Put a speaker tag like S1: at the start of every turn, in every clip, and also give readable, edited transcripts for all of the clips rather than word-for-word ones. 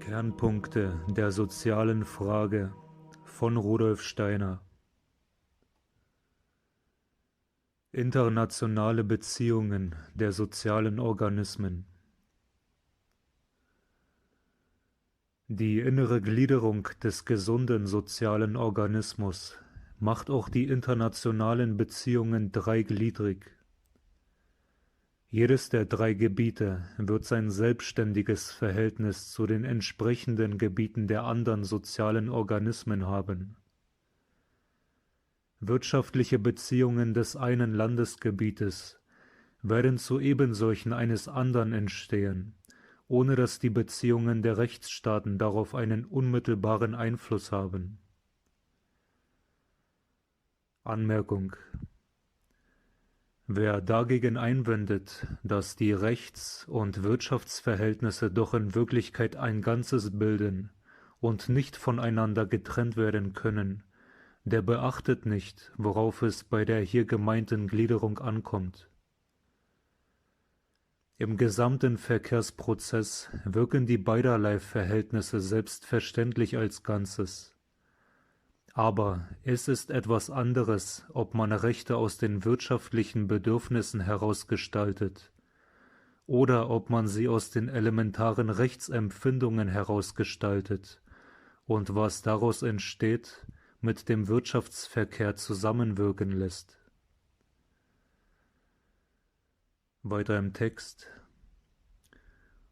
S1: Kernpunkte der sozialen Frage von Rudolf Steiner. Internationale Beziehungen der sozialen Organismen. Die innere Gliederung des gesunden sozialen Organismus macht auch die internationalen Beziehungen dreigliedrig. Jedes der drei Gebiete wird sein selbstständiges Verhältnis zu den entsprechenden Gebieten der anderen sozialen Organismen haben. Wirtschaftliche Beziehungen des einen Landesgebietes werden zu ebensolchen eines anderen entstehen, ohne dass die Beziehungen der Rechtsstaaten darauf einen unmittelbaren Einfluss haben. Anmerkung: Wer dagegen einwendet, dass die Rechts- und Wirtschaftsverhältnisse doch in Wirklichkeit ein Ganzes bilden und nicht voneinander getrennt werden können, der beachtet nicht, worauf es bei der hier gemeinten Gliederung ankommt. Im gesamten Verkehrsprozess wirken die beiderlei Verhältnisse selbstverständlich als Ganzes. Aber es ist etwas anderes, ob man Rechte aus den wirtschaftlichen Bedürfnissen herausgestaltet oder ob man sie aus den elementaren Rechtsempfindungen herausgestaltet und was daraus entsteht, mit dem Wirtschaftsverkehr zusammenwirken lässt. Weiter im Text.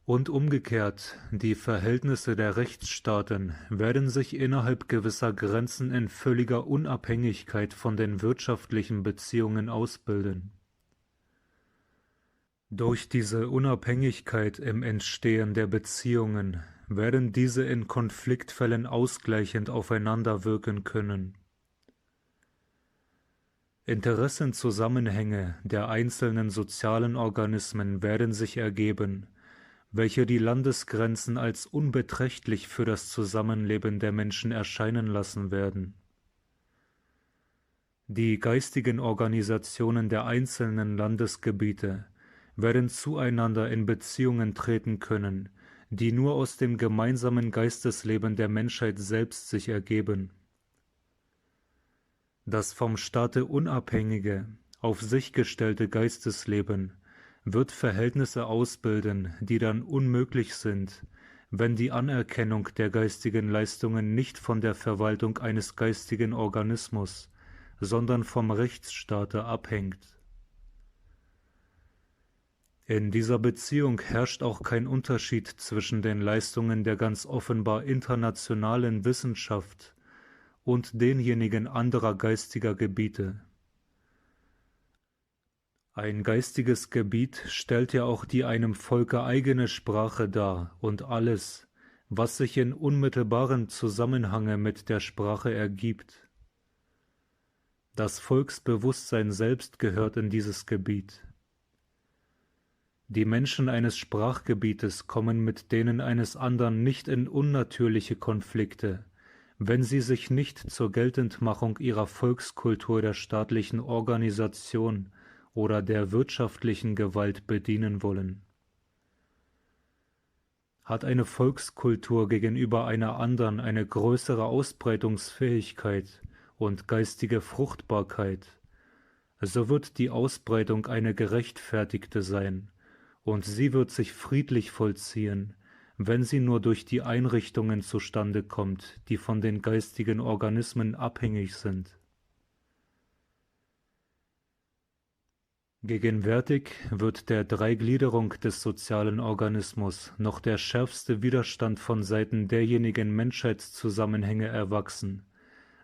S1: Und umgekehrt, die Verhältnisse der Rechtsstaaten werden sich innerhalb gewisser Grenzen in völliger Unabhängigkeit von den wirtschaftlichen Beziehungen ausbilden. Durch diese Unabhängigkeit im Entstehen der Beziehungen werden diese in Konfliktfällen ausgleichend aufeinander wirken können. Interessenzusammenhänge der einzelnen sozialen Organismen werden sich ergeben, welche die Landesgrenzen als unbeträchtlich für das Zusammenleben der Menschen erscheinen lassen werden. Die geistigen Organisationen der einzelnen Landesgebiete werden zueinander in Beziehungen treten können, die nur aus dem gemeinsamen Geistesleben der Menschheit selbst sich ergeben. Das vom Staate unabhängige, auf sich gestellte Geistesleben wird Verhältnisse ausbilden, die dann unmöglich sind, wenn die Anerkennung der geistigen Leistungen nicht von der Verwaltung eines geistigen Organismus, sondern vom Rechtsstaate abhängt. In dieser Beziehung herrscht auch kein Unterschied zwischen den Leistungen der ganz offenbar internationalen Wissenschaft und denjenigen anderer geistiger Gebiete. Ein geistiges Gebiet stellt ja auch die einem Volke eigene Sprache dar und alles, was sich in unmittelbarem Zusammenhange mit der Sprache ergibt. Das Volksbewusstsein selbst gehört in dieses Gebiet. Die Menschen eines Sprachgebietes kommen mit denen eines anderen nicht in unnatürliche Konflikte, wenn sie sich nicht zur Geltendmachung ihrer Volkskultur der staatlichen Organisation oder der wirtschaftlichen Gewalt bedienen wollen. Hat eine Volkskultur gegenüber einer anderen eine größere Ausbreitungsfähigkeit und geistige Fruchtbarkeit, so wird die Ausbreitung eine gerechtfertigte sein, und sie wird sich friedlich vollziehen, wenn sie nur durch die Einrichtungen zustande kommt, die von den geistigen Organismen abhängig sind. Gegenwärtig wird der Dreigliederung des sozialen Organismus noch der schärfste Widerstand von Seiten derjenigen Menschheitszusammenhänge erwachsen,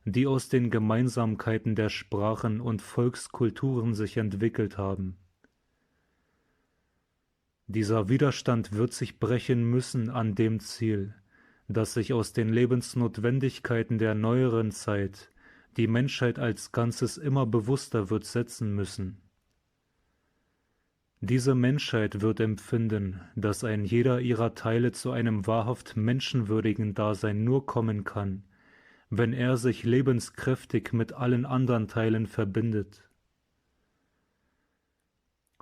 S1: die aus den Gemeinsamkeiten der Sprachen und Volkskulturen sich entwickelt haben. Dieser Widerstand wird sich brechen müssen an dem Ziel, dass sich aus den Lebensnotwendigkeiten der neueren Zeit die Menschheit als Ganzes immer bewusster wird setzen müssen. Diese Menschheit wird empfinden, dass ein jeder ihrer Teile zu einem wahrhaft menschenwürdigen Dasein nur kommen kann, wenn er sich lebenskräftig mit allen anderen Teilen verbindet.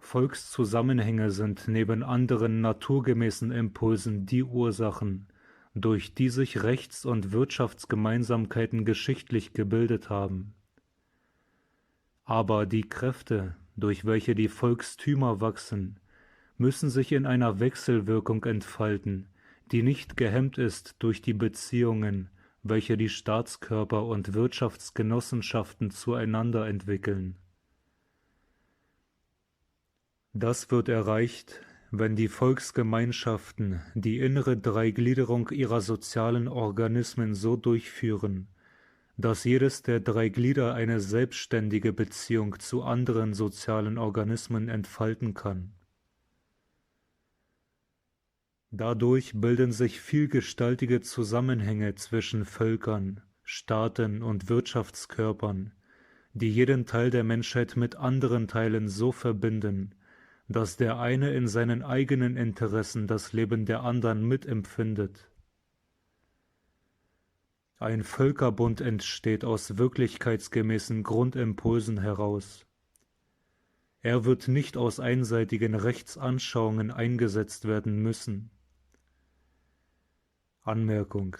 S1: Volkszusammenhänge sind neben anderen naturgemäßen Impulsen die Ursachen, durch die sich Rechts- und Wirtschaftsgemeinsamkeiten geschichtlich gebildet haben. Aber die Kräfte, durch welche die Volkstümer wachsen, müssen sich in einer Wechselwirkung entfalten, die nicht gehemmt ist durch die Beziehungen, welche die Staatskörper und Wirtschaftsgenossenschaften zueinander entwickeln. Das wird erreicht, wenn die Volksgemeinschaften die innere Dreigliederung ihrer sozialen Organismen so durchführen, dass jedes der drei Glieder eine selbstständige Beziehung zu anderen sozialen Organismen entfalten kann. Dadurch bilden sich vielgestaltige Zusammenhänge zwischen Völkern, Staaten und Wirtschaftskörpern, die jeden Teil der Menschheit mit anderen Teilen so verbinden, dass der eine in seinen eigenen Interessen das Leben der anderen mitempfindet. Ein Völkerbund entsteht aus wirklichkeitsgemäßen Grundimpulsen heraus. Er wird nicht aus einseitigen Rechtsanschauungen eingesetzt werden müssen. Anmerkung: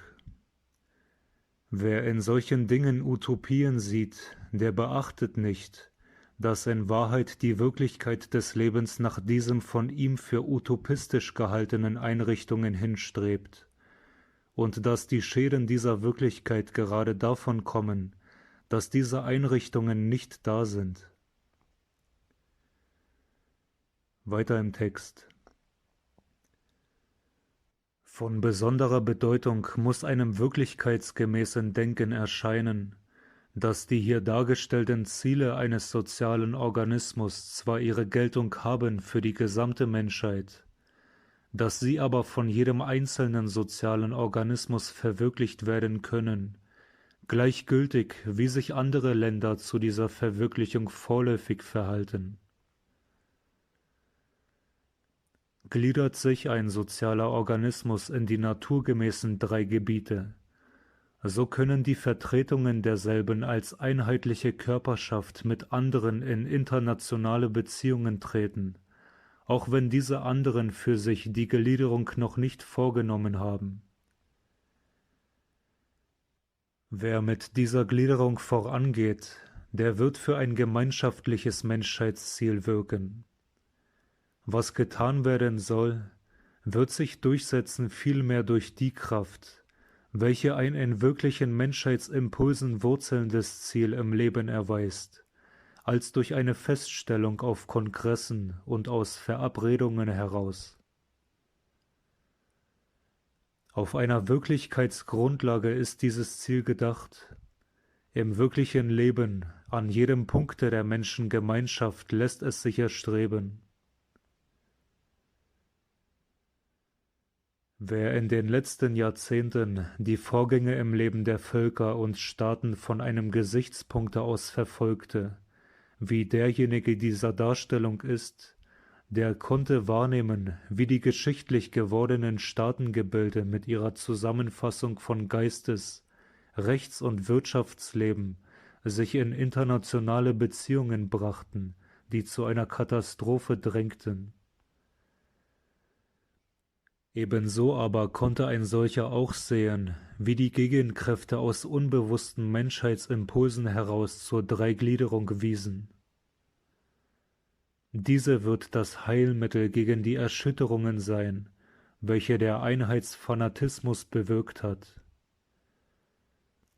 S1: Wer in solchen Dingen Utopien sieht, der beachtet nicht, dass in Wahrheit die Wirklichkeit des Lebens nach diesem von ihm für utopistisch gehaltenen Einrichtungen hinstrebt, und dass die Schäden dieser Wirklichkeit gerade davon kommen, dass diese Einrichtungen nicht da sind. Weiter im Text. Von besonderer Bedeutung muss einem wirklichkeitsgemäßen Denken erscheinen, dass die hier dargestellten Ziele eines sozialen Organismus zwar ihre Geltung haben für die gesamte Menschheit, dass sie aber von jedem einzelnen sozialen Organismus verwirklicht werden können, gleichgültig wie sich andere Länder zu dieser Verwirklichung vorläufig verhalten. Gliedert sich ein sozialer Organismus in die naturgemäßen drei Gebiete, so können die Vertretungen derselben als einheitliche Körperschaft mit anderen in internationale Beziehungen treten, auch wenn diese anderen für sich die Gliederung noch nicht vorgenommen haben. Wer mit dieser Gliederung vorangeht, der wird für ein gemeinschaftliches Menschheitsziel wirken. Was getan werden soll, wird sich durchsetzen vielmehr durch die Kraft, welche ein in wirklichen Menschheitsimpulsen wurzelndes Ziel im Leben erweist, als durch eine Feststellung auf Kongressen und aus Verabredungen heraus. Auf einer Wirklichkeitsgrundlage ist dieses Ziel gedacht. Im wirklichen Leben, an jedem Punkte der Menschengemeinschaft lässt es sich erstreben. Wer in den letzten Jahrzehnten die Vorgänge im Leben der Völker und Staaten von einem Gesichtspunkte aus verfolgte, wie derjenige dieser Darstellung ist, der konnte wahrnehmen, wie die geschichtlich gewordenen Staatengebilde mit ihrer Zusammenfassung von Geistes-, Rechts- und Wirtschaftsleben sich in internationale Beziehungen brachten, die zu einer Katastrophe drängten. Ebenso aber konnte ein solcher auch sehen, wie die Gegenkräfte aus unbewussten Menschheitsimpulsen heraus zur Dreigliederung wiesen. Diese wird das Heilmittel gegen die Erschütterungen sein, welche der Einheitsfanatismus bewirkt hat.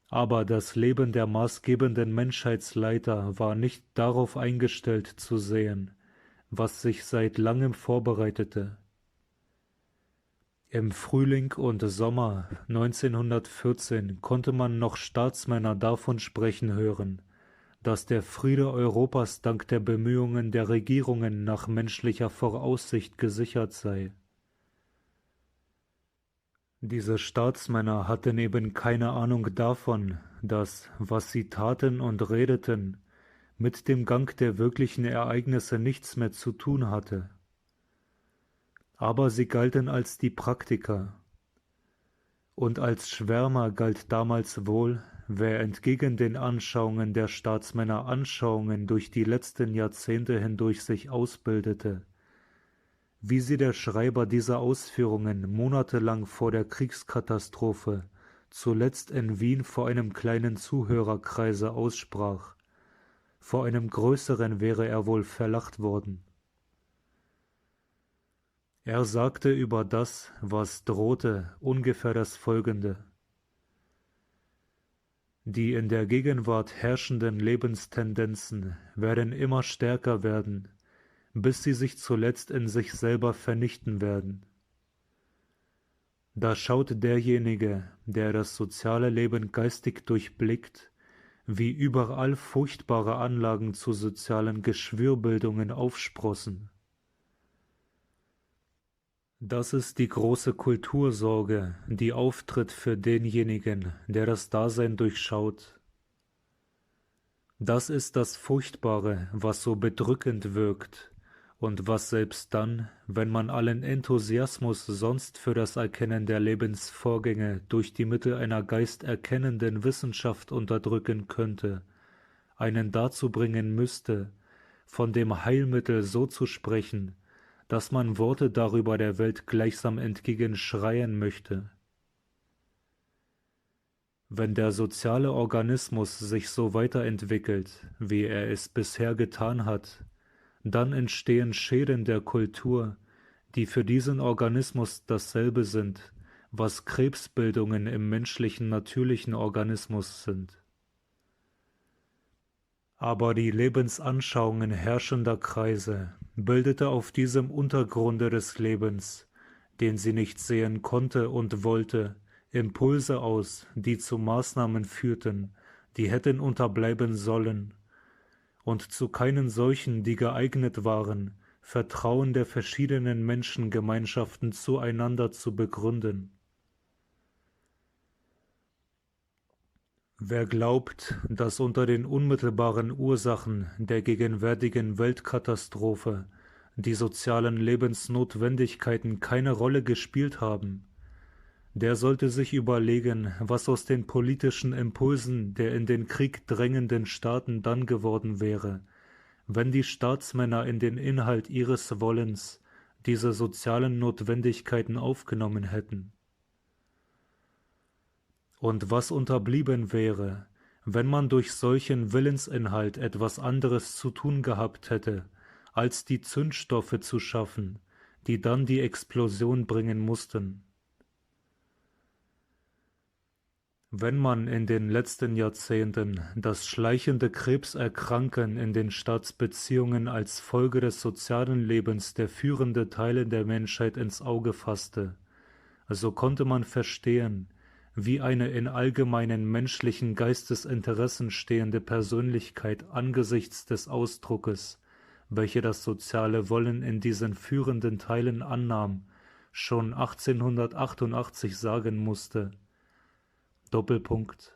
S1: Aber das Leben der maßgebenden Menschheitsleiter war nicht darauf eingestellt zu sehen, was sich seit langem vorbereitete. Im Frühling und Sommer 1914 konnte man noch Staatsmänner davon sprechen hören, dass der Friede Europas dank der Bemühungen der Regierungen nach menschlicher Voraussicht gesichert sei. Diese Staatsmänner hatten eben keine Ahnung davon, dass, was sie taten und redeten, mit dem Gang der wirklichen Ereignisse nichts mehr zu tun hatte. Aber sie galten als die Praktiker. Und als Schwärmer galt damals wohl, wer entgegen den Anschauungen der Staatsmänner Anschauungen durch die letzten Jahrzehnte hindurch sich ausbildete, wie sie der Schreiber dieser Ausführungen monatelang vor der Kriegskatastrophe zuletzt in Wien vor einem kleinen Zuhörerkreise aussprach. Vor einem größeren wäre er wohl verlacht worden. Er sagte über das, was drohte, ungefähr das Folgende: Die in der Gegenwart herrschenden Lebenstendenzen werden immer stärker werden, bis sie sich zuletzt in sich selber vernichten werden. Da schaut derjenige, der das soziale Leben geistig durchblickt, wie überall furchtbare Anlagen zu sozialen Geschwürbildungen aufsprossen. Das ist die große Kultursorge, die auftritt für denjenigen, der das Dasein durchschaut. Das ist das Furchtbare, was so bedrückend wirkt und was selbst dann, wenn man allen Enthusiasmus sonst für das Erkennen der Lebensvorgänge durch die Mittel einer geisterkennenden Wissenschaft unterdrücken könnte, einen dazu bringen müsste, von dem Heilmittel so zu sprechen, dass man Worte darüber der Welt gleichsam entgegenschreien möchte. Wenn der soziale Organismus sich so weiterentwickelt, wie er es bisher getan hat, dann entstehen Schäden der Kultur, die für diesen Organismus dasselbe sind, was Krebsbildungen im menschlichen natürlichen Organismus sind. Aber die Lebensanschauungen herrschender Kreise bildete auf diesem Untergrunde des Lebens, den sie nicht sehen konnte und wollte, Impulse aus, die zu Maßnahmen führten, die hätten unterbleiben sollen, und zu keinen solchen, die geeignet waren, Vertrauen der verschiedenen Menschengemeinschaften zueinander zu begründen. Wer glaubt, dass unter den unmittelbaren Ursachen der gegenwärtigen Weltkatastrophe die sozialen Lebensnotwendigkeiten keine Rolle gespielt haben, der sollte sich überlegen, was aus den politischen Impulsen der in den Krieg drängenden Staaten dann geworden wäre, wenn die Staatsmänner in den Inhalt ihres Wollens diese sozialen Notwendigkeiten aufgenommen hätten. Und was unterblieben wäre, wenn man durch solchen Willensinhalt etwas anderes zu tun gehabt hätte, als die Zündstoffe zu schaffen, die dann die Explosion bringen mussten. Wenn man in den letzten Jahrzehnten das schleichende Krebserkranken in den Staatsbeziehungen als Folge des sozialen Lebens der führenden Teile der Menschheit ins Auge fasste, so konnte man verstehen, wie eine in allgemeinen menschlichen Geistesinteressen stehende Persönlichkeit angesichts des Ausdruckes, welche das soziale Wollen in diesen führenden Teilen annahm, schon 1888 sagen musste: Doppelpunkt.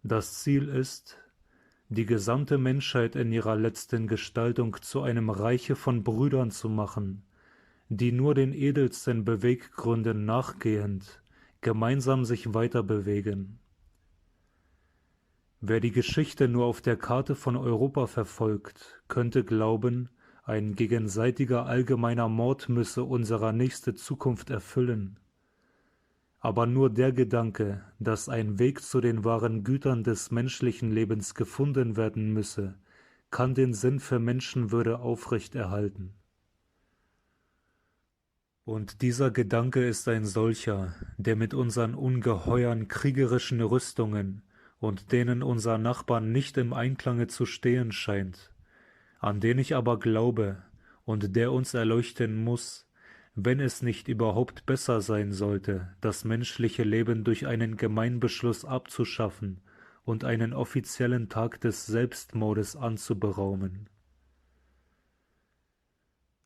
S1: Das Ziel ist, die gesamte Menschheit in ihrer letzten Gestaltung zu einem Reiche von Brüdern zu machen, die nur den edelsten Beweggründen nachgehend gemeinsam sich weiter bewegen. Wer die Geschichte nur auf der Karte von Europa verfolgt, könnte glauben, ein gegenseitiger allgemeiner Mord müsse unsere nächste Zukunft erfüllen. Aber nur der Gedanke, dass ein Weg zu den wahren Gütern des menschlichen Lebens gefunden werden müsse, kann den Sinn für Menschenwürde aufrechterhalten. Und dieser Gedanke ist ein solcher, der mit unseren ungeheuern kriegerischen Rüstungen und denen unserer Nachbarn nicht im Einklange zu stehen scheint, an den ich aber glaube und der uns erleuchten muss, wenn es nicht überhaupt besser sein sollte, das menschliche Leben durch einen Gemeinbeschluss abzuschaffen und einen offiziellen Tag des Selbstmordes anzuberaumen.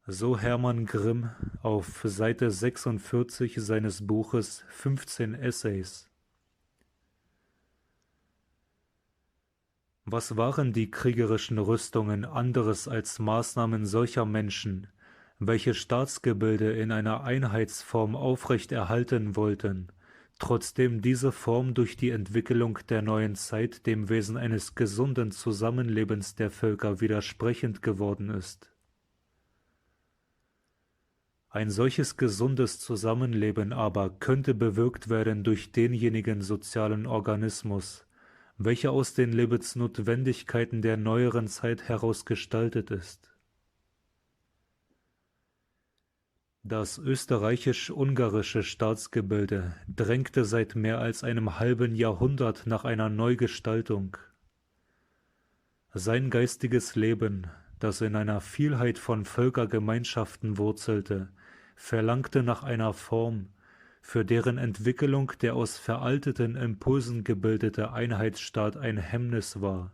S1: So Hermann Grimm auf Seite 46 seines Buches 15 Essays. Was waren die kriegerischen Rüstungen anderes als Maßnahmen solcher Menschen, welche Staatsgebilde in einer Einheitsform aufrechterhalten wollten, trotzdem diese Form durch die Entwicklung der neuen Zeit dem Wesen eines gesunden Zusammenlebens der Völker widersprechend geworden ist? Ein solches gesundes Zusammenleben aber könnte bewirkt werden durch denjenigen sozialen Organismus, welcher aus den Lebensnotwendigkeiten der neueren Zeit heraus gestaltet ist. Das österreichisch-ungarische Staatsgebilde drängte seit mehr als einem halben Jahrhundert nach einer Neugestaltung. Sein geistiges Leben, das in einer Vielheit von Völkergemeinschaften wurzelte, verlangte nach einer Form, für deren Entwicklung der aus veralteten Impulsen gebildete Einheitsstaat ein Hemmnis war.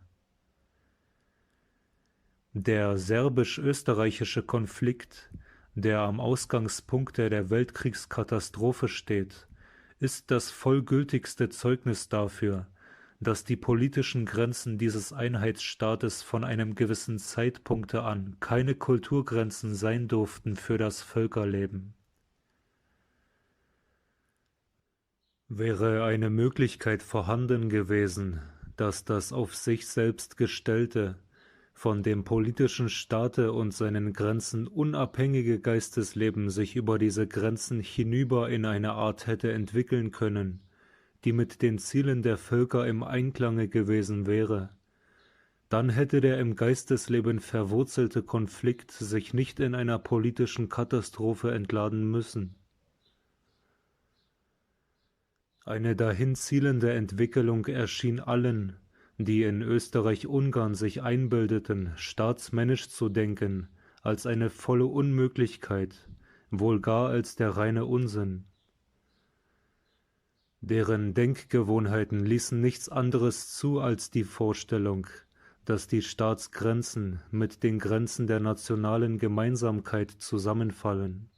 S1: Der serbisch-österreichische Konflikt, der am Ausgangspunkte der Weltkriegskatastrophe steht, ist das vollgültigste Zeugnis dafür, dass die politischen Grenzen dieses Einheitsstaates von einem gewissen Zeitpunkte an keine Kulturgrenzen sein durften für das Völkerleben. Wäre eine Möglichkeit vorhanden gewesen, dass das auf sich selbst gestellte, von dem politischen Staate und seinen Grenzen unabhängige Geistesleben sich über diese Grenzen hinüber in eine Art hätte entwickeln können, die mit den Zielen der Völker im Einklange gewesen wäre, dann hätte der im Geistesleben verwurzelte Konflikt sich nicht in einer politischen Katastrophe entladen müssen. Eine dahin zielende Entwicklung erschien allen, die in Österreich-Ungarn sich einbildeten, staatsmännisch zu denken, als eine volle Unmöglichkeit, wohl gar als der reine Unsinn. Deren Denkgewohnheiten ließen nichts anderes zu als die Vorstellung, dass die Staatsgrenzen mit den Grenzen der nationalen Gemeinsamkeit zusammenfallen.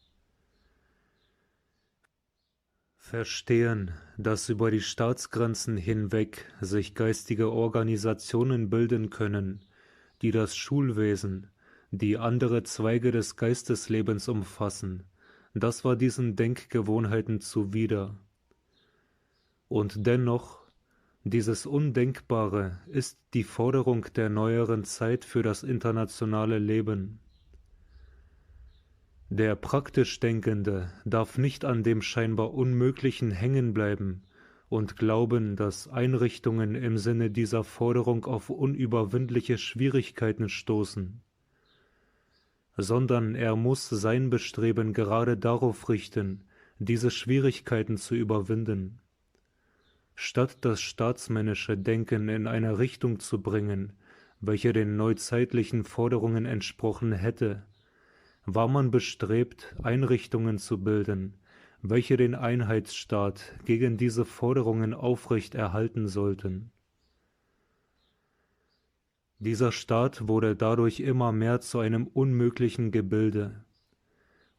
S1: Verstehen, dass über die Staatsgrenzen hinweg sich geistige Organisationen bilden können, die das Schulwesen, die andere Zweige des Geisteslebens umfassen, das war diesen Denkgewohnheiten zuwider. Und dennoch, dieses Undenkbare ist die Forderung der neueren Zeit für das internationale Leben. Der praktisch Denkende darf nicht an dem scheinbar Unmöglichen hängen bleiben und glauben, dass Einrichtungen im Sinne dieser Forderung auf unüberwindliche Schwierigkeiten stoßen, sondern er muss sein Bestreben gerade darauf richten, diese Schwierigkeiten zu überwinden. Statt das staatsmännische Denken in eine Richtung zu bringen, welche den neuzeitlichen Forderungen entsprochen hätte, war man bestrebt, Einrichtungen zu bilden, welche den Einheitsstaat gegen diese Forderungen aufrecht erhalten sollten. Dieser Staat wurde dadurch immer mehr zu einem unmöglichen Gebilde,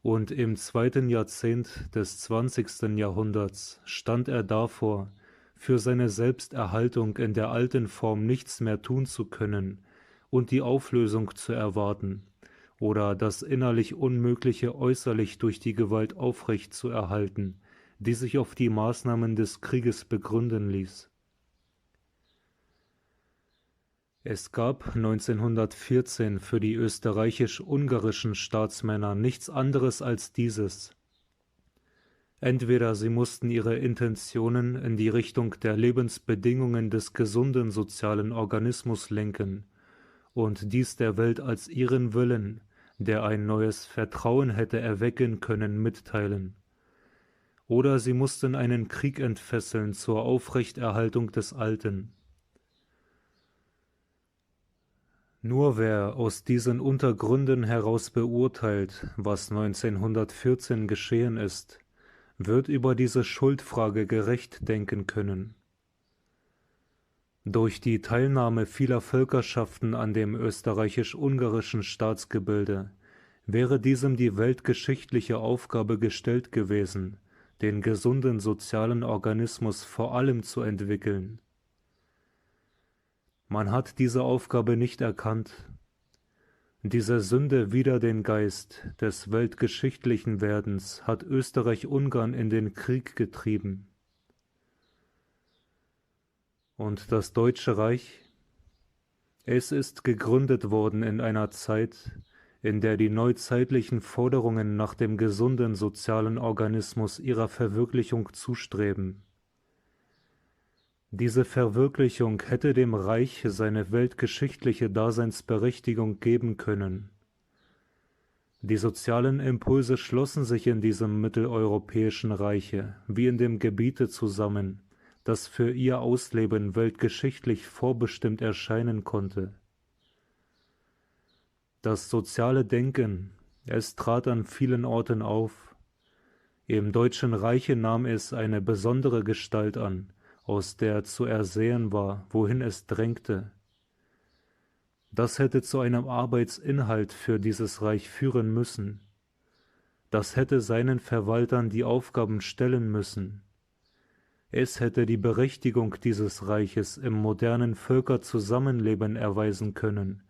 S1: und im zweiten Jahrzehnt des 20. Jahrhunderts stand er davor, für seine Selbsterhaltung in der alten Form nichts mehr tun zu können und die Auflösung zu erwarten, oder das innerlich Unmögliche äußerlich durch die Gewalt aufrecht zu erhalten, die sich auf die Maßnahmen des Krieges begründen ließ. Es gab 1914 für die österreichisch-ungarischen Staatsmänner nichts anderes als dieses. Entweder sie mussten ihre Intentionen in die Richtung der Lebensbedingungen des gesunden sozialen Organismus lenken und dies der Welt als ihren Willen, der ein neues Vertrauen hätte erwecken können, mitteilen. Oder sie mussten einen Krieg entfesseln zur Aufrechterhaltung des Alten. Nur wer aus diesen Untergründen heraus beurteilt, was 1914 geschehen ist, wird über diese Schuldfrage gerecht denken können. Durch die Teilnahme vieler Völkerschaften an dem österreichisch-ungarischen Staatsgebilde wäre diesem die weltgeschichtliche Aufgabe gestellt gewesen, den gesunden sozialen Organismus vor allem zu entwickeln. Man hat diese Aufgabe nicht erkannt. Diese Sünde wider den Geist des weltgeschichtlichen Werdens hat Österreich-Ungarn in den Krieg getrieben. Und das Deutsche Reich? Es ist gegründet worden in einer Zeit, in der die neuzeitlichen Forderungen nach dem gesunden sozialen Organismus ihrer Verwirklichung zustreben. Diese Verwirklichung hätte dem Reich seine weltgeschichtliche Daseinsberechtigung geben können. Die sozialen Impulse schlossen sich in diesem mitteleuropäischen Reiche wie in dem Gebiete zusammen, das für ihr Ausleben weltgeschichtlich vorbestimmt erscheinen konnte. Das soziale Denken, es trat an vielen Orten auf. Im Deutschen Reiche nahm es eine besondere Gestalt an, aus der zu ersehen war, wohin es drängte. Das hätte zu einem Arbeitsinhalt für dieses Reich führen müssen. Das hätte seinen Verwaltern die Aufgaben stellen müssen. Es hätte die Berechtigung dieses Reiches im modernen Völkerzusammenleben erweisen können,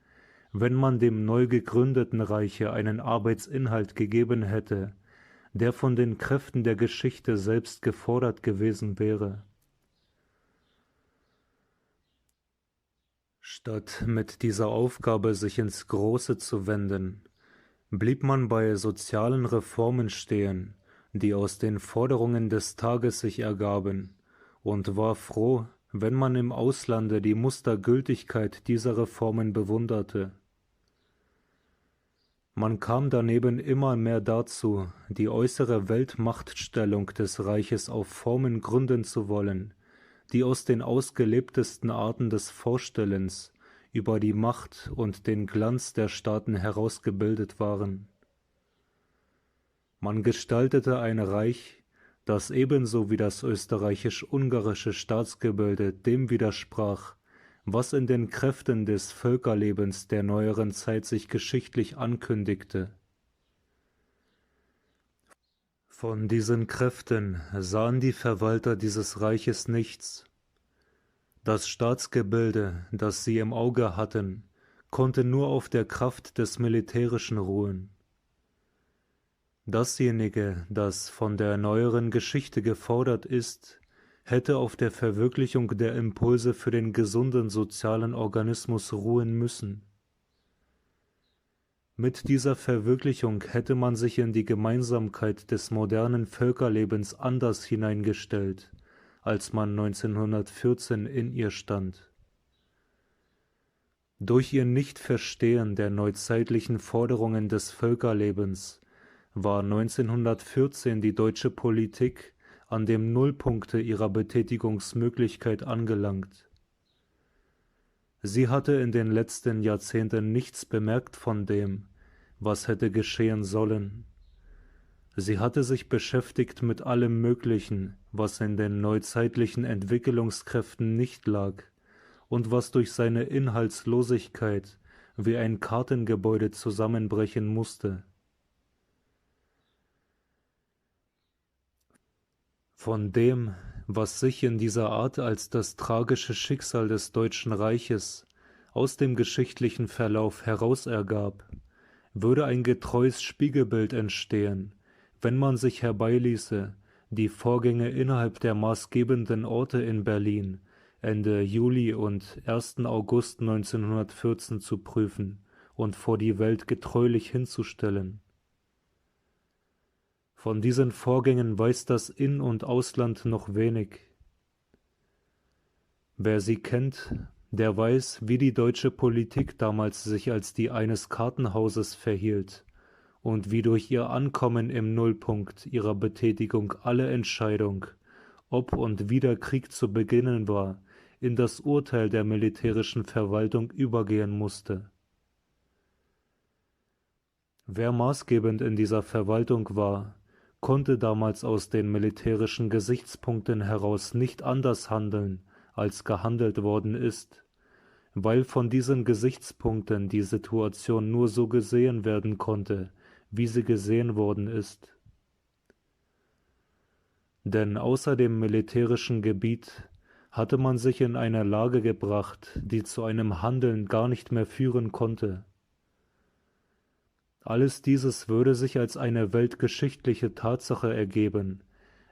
S1: wenn man dem neu gegründeten Reiche einen Arbeitsinhalt gegeben hätte, der von den Kräften der Geschichte selbst gefordert gewesen wäre. Statt mit dieser Aufgabe sich ins Große zu wenden, blieb man bei sozialen Reformen stehen, die aus den Forderungen des Tages sich ergaben, und war froh, wenn man im Auslande die Mustergültigkeit dieser Reformen bewunderte. Man kam daneben immer mehr dazu, die äußere Weltmachtstellung des Reiches auf Formen gründen zu wollen, die aus den ausgelebtesten Arten des Vorstellens über die Macht und den Glanz der Staaten herausgebildet waren. Man gestaltete ein Reich, das ebenso wie das österreichisch-ungarische Staatsgebilde dem widersprach, was in den Kräften des Völkerlebens der neueren Zeit sich geschichtlich ankündigte. Von diesen Kräften sahen die Verwalter dieses Reiches nichts. Das Staatsgebilde, das sie im Auge hatten, konnte nur auf der Kraft des Militärischen ruhen. Dasjenige, das von der neueren Geschichte gefordert ist, hätte auf der Verwirklichung der Impulse für den gesunden sozialen Organismus ruhen müssen. Mit dieser Verwirklichung hätte man sich in die Gemeinsamkeit des modernen Völkerlebens anders hineingestellt, als man 1914 in ihr stand. Durch ihr Nichtverstehen der neuzeitlichen Forderungen des Völkerlebens war 1914 die deutsche Politik an dem Nullpunkte ihrer Betätigungsmöglichkeit angelangt. Sie hatte in den letzten Jahrzehnten nichts bemerkt von dem, was hätte geschehen sollen. Sie hatte sich beschäftigt mit allem Möglichen, was in den neuzeitlichen Entwicklungskräften nicht lag und was durch seine Inhaltslosigkeit wie ein Kartengebäude zusammenbrechen musste. Von dem, was sich in dieser Art als das tragische Schicksal des Deutschen Reiches aus dem geschichtlichen Verlauf herausergab, würde ein getreues Spiegelbild entstehen, wenn man sich herbeiließe, die Vorgänge innerhalb der maßgebenden Orte in Berlin Ende Juli und 1. August 1914 zu prüfen und vor die Welt getreulich hinzustellen. Von diesen Vorgängen weiß das In- und Ausland noch wenig. Wer sie kennt, der weiß, wie die deutsche Politik damals sich als die eines Kartenhauses verhielt und wie durch ihr Ankommen im Nullpunkt ihrer Betätigung alle Entscheidung, ob und wie der Krieg zu beginnen war, in das Urteil der militärischen Verwaltung übergehen musste. Wer maßgebend in dieser Verwaltung war, konnte damals aus den militärischen Gesichtspunkten heraus nicht anders handeln, als gehandelt worden ist, weil von diesen Gesichtspunkten die Situation nur so gesehen werden konnte, wie sie gesehen worden ist. Denn außer dem militärischen Gebiet hatte man sich in eine Lage gebracht, die zu einem Handeln gar nicht mehr führen konnte. Alles dieses würde sich als eine weltgeschichtliche Tatsache ergeben,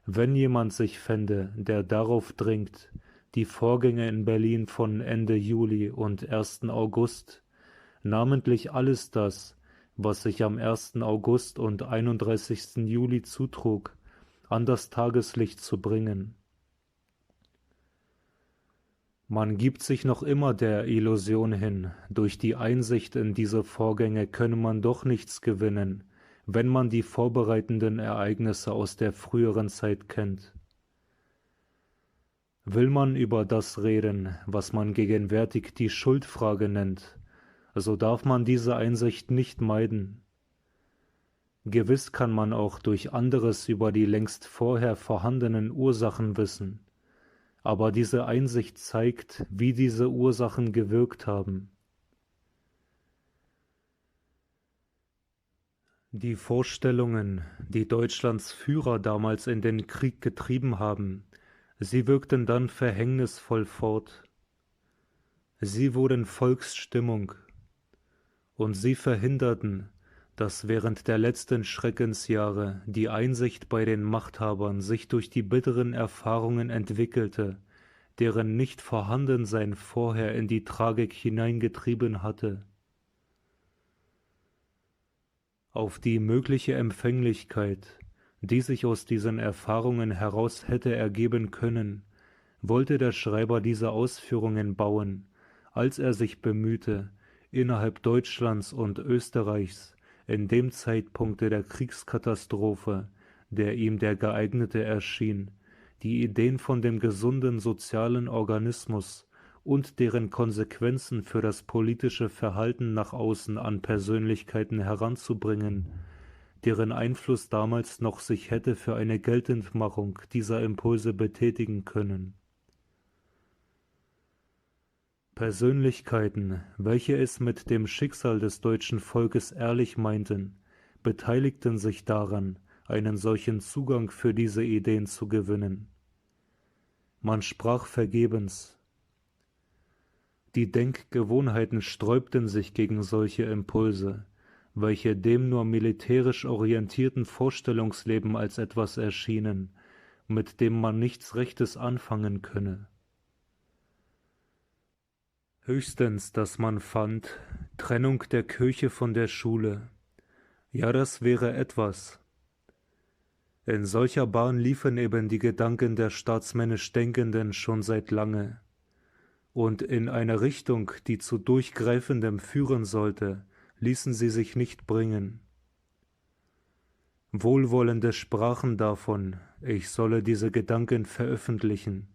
S1: wenn jemand sich fände, der darauf dringt, die Vorgänge in Berlin von Ende Juli und 1. August, namentlich alles das, was sich am 1. August und 31. Juli zutrug, an das Tageslicht zu bringen. Man gibt sich noch immer der Illusion hin, durch die Einsicht in diese Vorgänge könne man doch nichts gewinnen, wenn man die vorbereitenden Ereignisse aus der früheren Zeit kennt. Will man über das reden, was man gegenwärtig die Schuldfrage nennt, so darf man diese Einsicht nicht meiden. Gewiss kann man auch durch anderes über die längst vorher vorhandenen Ursachen wissen, aber diese Einsicht zeigt, wie diese Ursachen gewirkt haben. Die Vorstellungen, die Deutschlands Führer damals in den Krieg getrieben haben, sie wirkten dann verhängnisvoll fort. Sie wurden Volksstimmung, und sie verhinderten, dass während der letzten Schreckensjahre die Einsicht bei den Machthabern sich durch die bitteren Erfahrungen entwickelte, deren Nichtvorhandensein vorher in die Tragik hineingetrieben hatte. Auf die mögliche Empfänglichkeit, die sich aus diesen Erfahrungen heraus hätte ergeben können, wollte der Schreiber diese Ausführungen bauen, als er sich bemühte, innerhalb Deutschlands und Österreichs in dem Zeitpunkte der Kriegskatastrophe, der ihm der geeignete erschien, die Ideen von dem gesunden sozialen Organismus und deren Konsequenzen für das politische Verhalten nach außen an Persönlichkeiten heranzubringen, deren Einfluss damals noch sich hätte für eine Geltendmachung dieser Impulse betätigen können. Persönlichkeiten, welche es mit dem Schicksal des deutschen Volkes ehrlich meinten, beteiligten sich daran, einen solchen Zugang für diese Ideen zu gewinnen. Man sprach vergebens. Die Denkgewohnheiten sträubten sich gegen solche Impulse, welche dem nur militärisch orientierten Vorstellungsleben als etwas erschienen, mit dem man nichts Rechtes anfangen könne. Höchstens, dass man fand, Trennung der Kirche von der Schule. Ja, das wäre etwas. In solcher Bahn liefen eben die Gedanken der staatsmännisch Denkenden schon seit lange. Und in eine Richtung, die zu Durchgreifendem führen sollte, ließen sie sich nicht bringen. Wohlwollende sprachen davon, ich solle diese Gedanken veröffentlichen.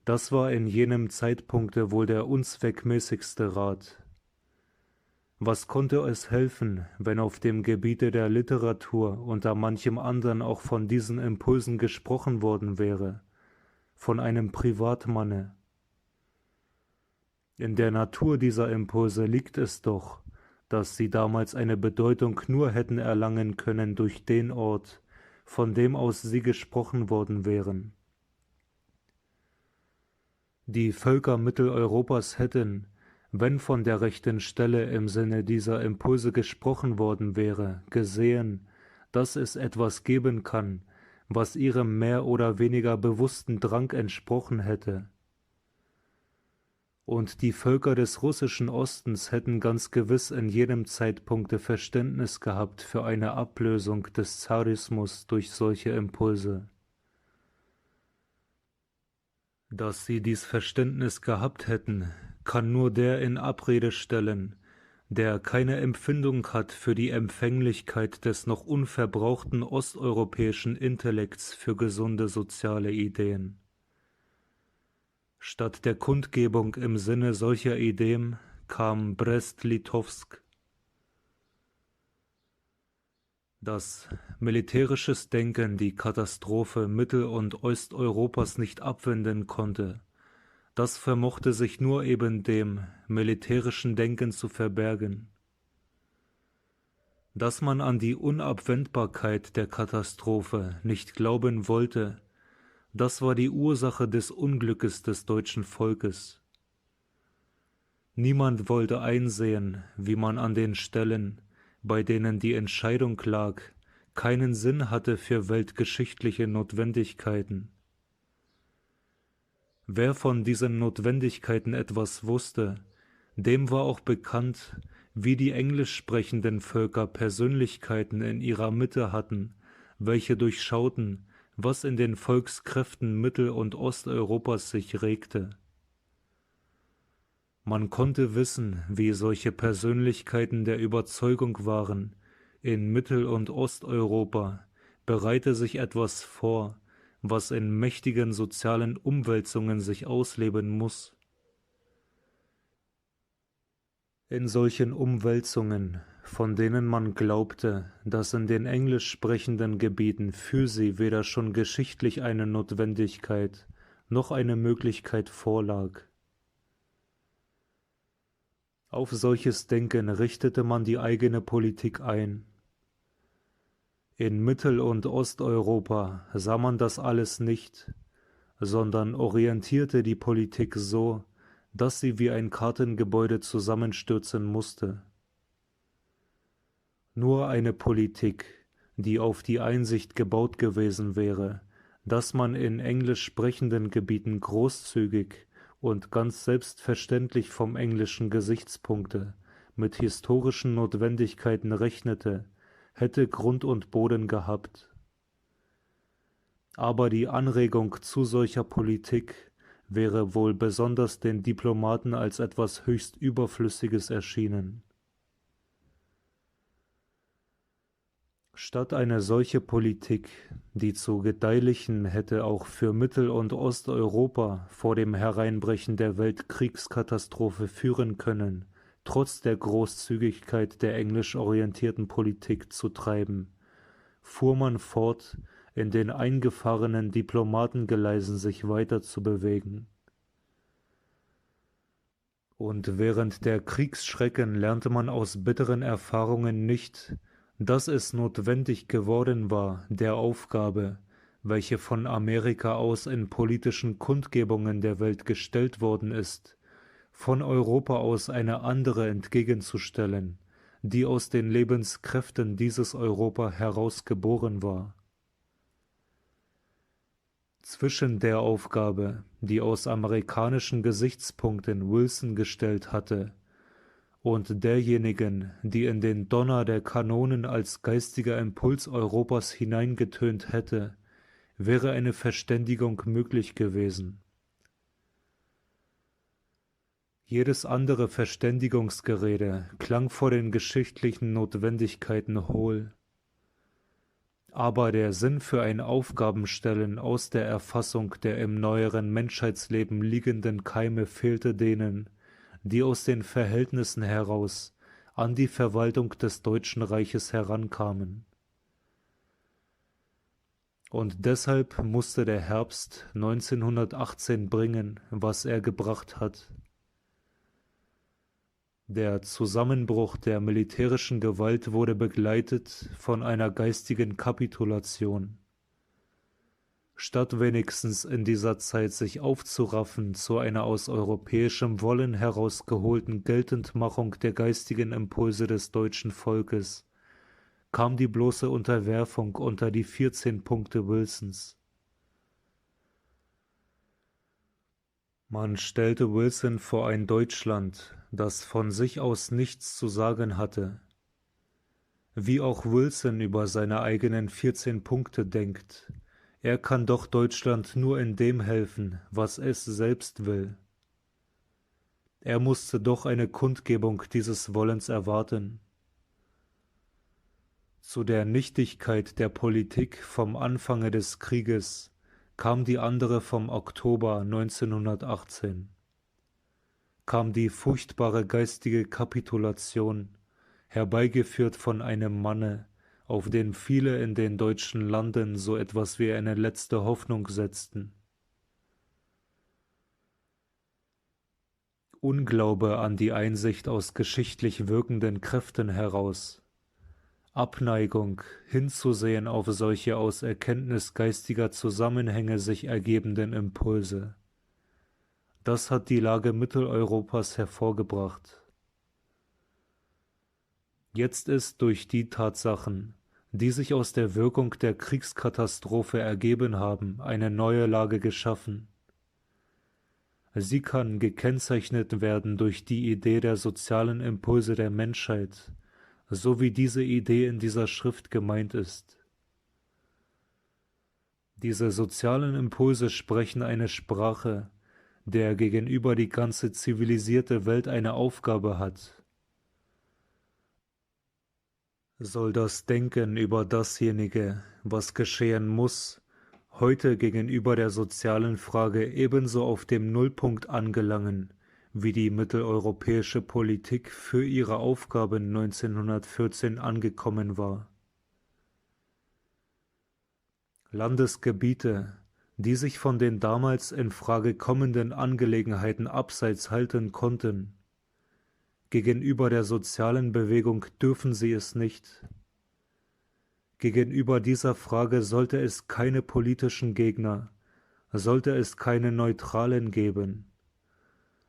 S1: Das war in jenem Zeitpunkte wohl der unzweckmäßigste Rat. Was konnte es helfen, wenn auf dem Gebiete der Literatur unter manchem anderen auch von diesen Impulsen gesprochen worden wäre, von einem Privatmanne? In der Natur dieser Impulse liegt es doch, dass sie damals eine Bedeutung nur hätten erlangen können durch den Ort, von dem aus sie gesprochen worden wären. Die Völker Mitteleuropas hätten, wenn von der rechten Stelle im Sinne dieser Impulse gesprochen worden wäre, gesehen, dass es etwas geben kann, was ihrem mehr oder weniger bewussten Drang entsprochen hätte. Und die Völker des russischen Ostens hätten ganz gewiss in jedem Zeitpunkte Verständnis gehabt für eine Ablösung des Zarismus durch solche Impulse. Dass sie dies Verständnis gehabt hätten, kann nur der in Abrede stellen, der keine Empfindung hat für die Empfänglichkeit des noch unverbrauchten osteuropäischen Intellekts für gesunde soziale Ideen. Statt der Kundgebung im Sinne solcher Ideen kam Brest-Litowsk. Dass militärisches Denken die Katastrophe Mittel- und Osteuropas nicht abwenden konnte, das vermochte sich nur eben dem militärischen Denken zu verbergen. Dass man an die Unabwendbarkeit der Katastrophe nicht glauben wollte, das war die Ursache des Unglückes des deutschen Volkes. Niemand wollte einsehen, wie man an den Stellen, bei denen die Entscheidung lag, keinen Sinn hatte für weltgeschichtliche Notwendigkeiten. Wer von diesen Notwendigkeiten etwas wusste, dem war auch bekannt, wie die englisch sprechenden Völker Persönlichkeiten in ihrer Mitte hatten, welche durchschauten, was in den Volkskräften Mittel- und Osteuropas sich regte. Man konnte wissen, wie solche Persönlichkeiten der Überzeugung waren, in Mittel- und Osteuropa bereite sich etwas vor, was in mächtigen sozialen Umwälzungen sich ausleben muss. In solchen Umwälzungen, von denen man glaubte, dass in den englisch sprechenden Gebieten für sie weder schon geschichtlich eine Notwendigkeit noch eine Möglichkeit vorlag. Auf solches Denken richtete man die eigene Politik ein. In Mittel- und Osteuropa sah man das alles nicht, sondern orientierte die Politik so, dass sie wie ein Kartengebäude zusammenstürzen musste. Nur eine Politik, die auf die Einsicht gebaut gewesen wäre, dass man in englisch sprechenden Gebieten großzügig und ganz selbstverständlich vom englischen Gesichtspunkte mit historischen Notwendigkeiten rechnete, hätte Grund und Boden gehabt. Aber die Anregung zu solcher Politik wäre wohl besonders den Diplomaten als etwas höchst Überflüssiges erschienen. Statt eine solche Politik, die zu gedeihlichen hätte auch für Mittel- und Osteuropa vor dem Hereinbrechen der Weltkriegskatastrophe führen können, trotz der Großzügigkeit der englisch orientierten Politik zu treiben, fuhr man fort, in den eingefahrenen Diplomatengeleisen sich weiter zu bewegen. Und während der Kriegsschrecken lernte man aus bitteren Erfahrungen nicht, dass es notwendig geworden war, der Aufgabe, welche von Amerika aus in politischen Kundgebungen der Welt gestellt worden ist, von Europa aus eine andere entgegenzustellen, die aus den Lebenskräften dieses Europa herausgeboren war. Zwischen der Aufgabe, die aus amerikanischen Gesichtspunkten Wilson gestellt hatte, und derjenigen, die in den Donner der Kanonen als geistiger Impuls Europas hineingetönt hätte, wäre eine Verständigung möglich gewesen. Jedes andere Verständigungsgerede klang vor den geschichtlichen Notwendigkeiten hohl. Aber der Sinn für ein Aufgabenstellen aus der Erfassung der im neueren Menschheitsleben liegenden Keime fehlte denen, die aus den Verhältnissen heraus an die Verwaltung des Deutschen Reiches herankamen. Und deshalb musste der Herbst 1918 bringen, was er gebracht hat. Der Zusammenbruch der militärischen Gewalt wurde begleitet von einer geistigen Kapitulation. Statt wenigstens in dieser Zeit sich aufzuraffen zu einer aus europäischem Wollen herausgeholten Geltendmachung der geistigen Impulse des deutschen Volkes, kam die bloße Unterwerfung unter die 14 Punkte Wilsons. Man stellte Wilson vor ein Deutschland, das von sich aus nichts zu sagen hatte. Wie auch Wilson über seine eigenen 14 Punkte denkt, er kann doch Deutschland nur in dem helfen, was es selbst will. Er musste doch eine Kundgebung dieses Wollens erwarten. Zu der Nichtigkeit der Politik vom Anfange des Krieges kam die andere vom Oktober 1918. Kam die furchtbare geistige Kapitulation, herbeigeführt von einem Manne, auf den viele in den deutschen Landen so etwas wie eine letzte Hoffnung setzten. Unglaube an die Einsicht aus geschichtlich wirkenden Kräften heraus, Abneigung, hinzusehen auf solche aus Erkenntnis geistiger Zusammenhänge sich ergebenden Impulse. Das hat die Lage Mitteleuropas hervorgebracht. Jetzt ist durch die Tatsachen, die sich aus der Wirkung der Kriegskatastrophe ergeben haben, eine neue Lage geschaffen. Sie kann gekennzeichnet werden durch die Idee der sozialen Impulse der Menschheit, so wie diese Idee in dieser Schrift gemeint ist. Diese sozialen Impulse sprechen eine Sprache, der gegenüber die ganze zivilisierte Welt eine Aufgabe hat. Soll das Denken über dasjenige, was geschehen muss, heute gegenüber der sozialen Frage ebenso auf dem Nullpunkt angelangen, wie die mitteleuropäische Politik für ihre Aufgaben 1914 angekommen war. Landesgebiete, die sich von den damals in Frage kommenden Angelegenheiten abseits halten konnten, gegenüber der sozialen Bewegung dürfen sie es nicht. Gegenüber dieser Frage sollte es keine politischen Gegner, sollte es keine Neutralen geben,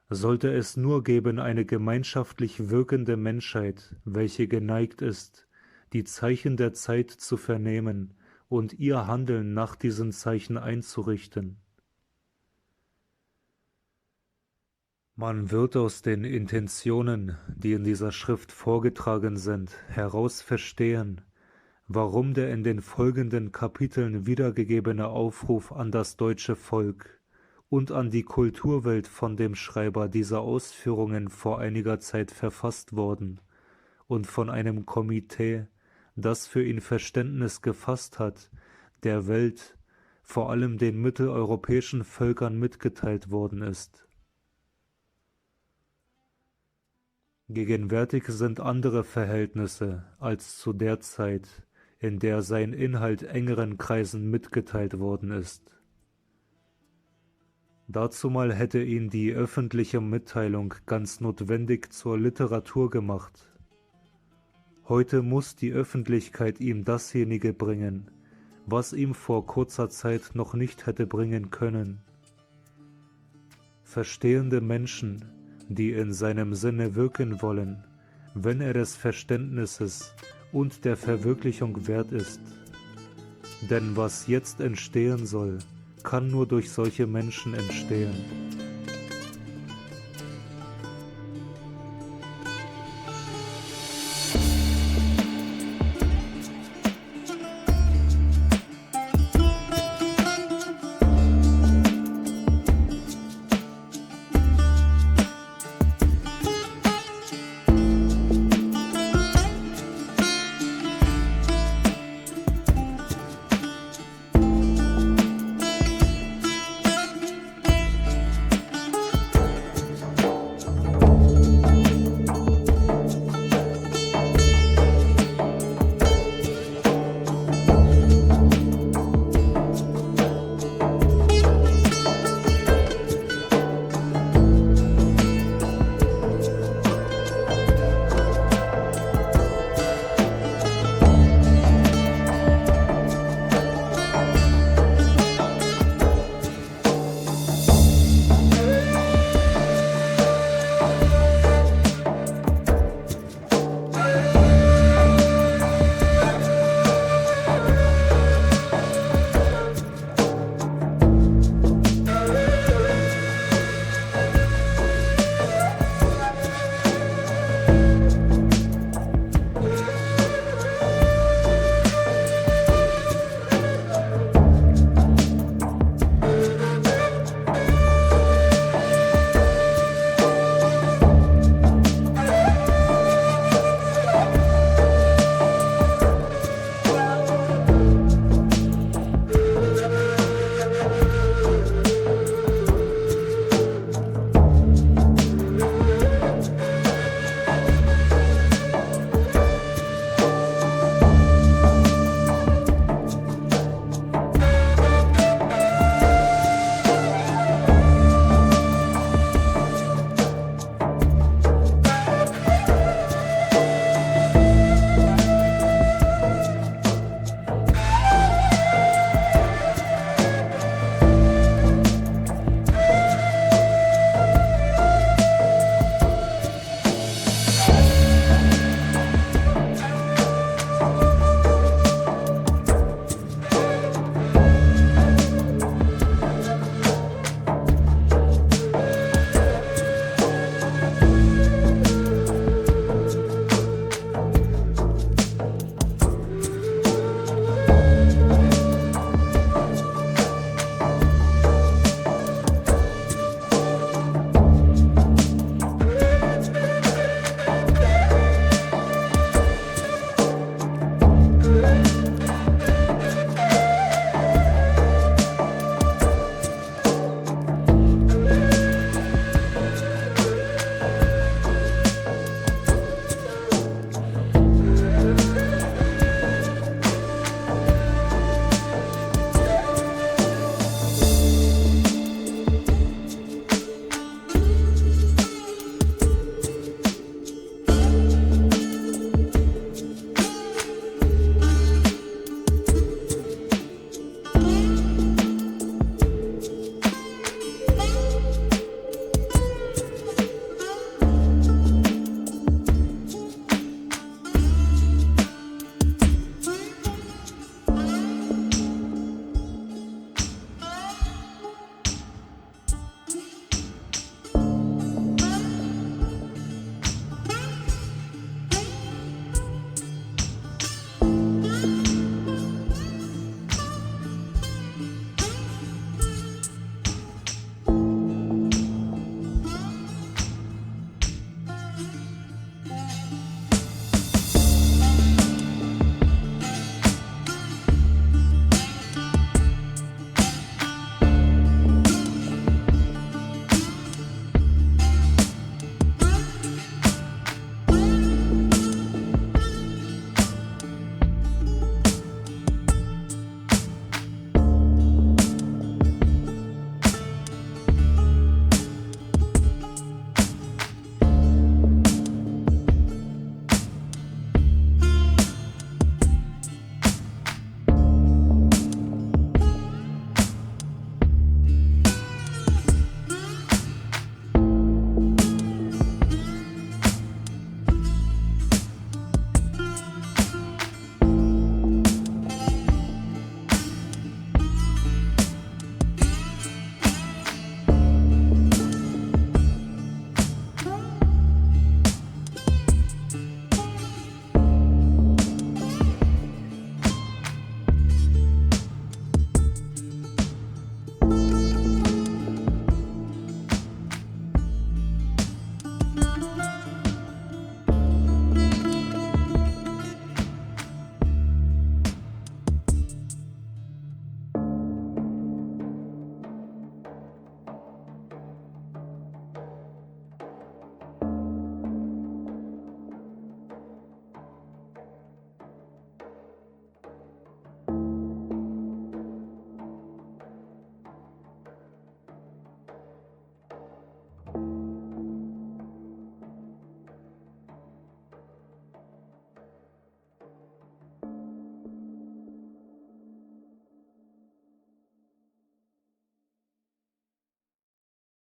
S1: sollte es nur geben eine gemeinschaftlich wirkende Menschheit, welche geneigt ist, die Zeichen der Zeit zu vernehmen und ihr Handeln nach diesen Zeichen einzurichten. Man wird aus den Intentionen, die in dieser Schrift vorgetragen sind, heraus verstehen, warum der in den folgenden Kapiteln wiedergegebene Aufruf an das deutsche Volk und an die Kulturwelt von dem Schreiber dieser Ausführungen vor einiger Zeit verfasst worden und von einem Komitee, das für ihn Verständnis gefasst hat, der Welt, vor allem den mitteleuropäischen Völkern mitgeteilt worden ist. Gegenwärtig sind andere Verhältnisse als zu der Zeit, in der sein Inhalt engeren Kreisen mitgeteilt worden ist. Dazumal hätte ihn die öffentliche Mitteilung ganz notwendig zur Literatur gemacht. Heute muss die Öffentlichkeit ihm dasjenige bringen, was ihm vor kurzer Zeit noch nicht hätte bringen können. Verstehende Menschen, die in seinem Sinne wirken wollen, wenn er des Verständnisses und der Verwirklichung wert ist. Denn was jetzt entstehen soll, kann nur durch solche Menschen entstehen.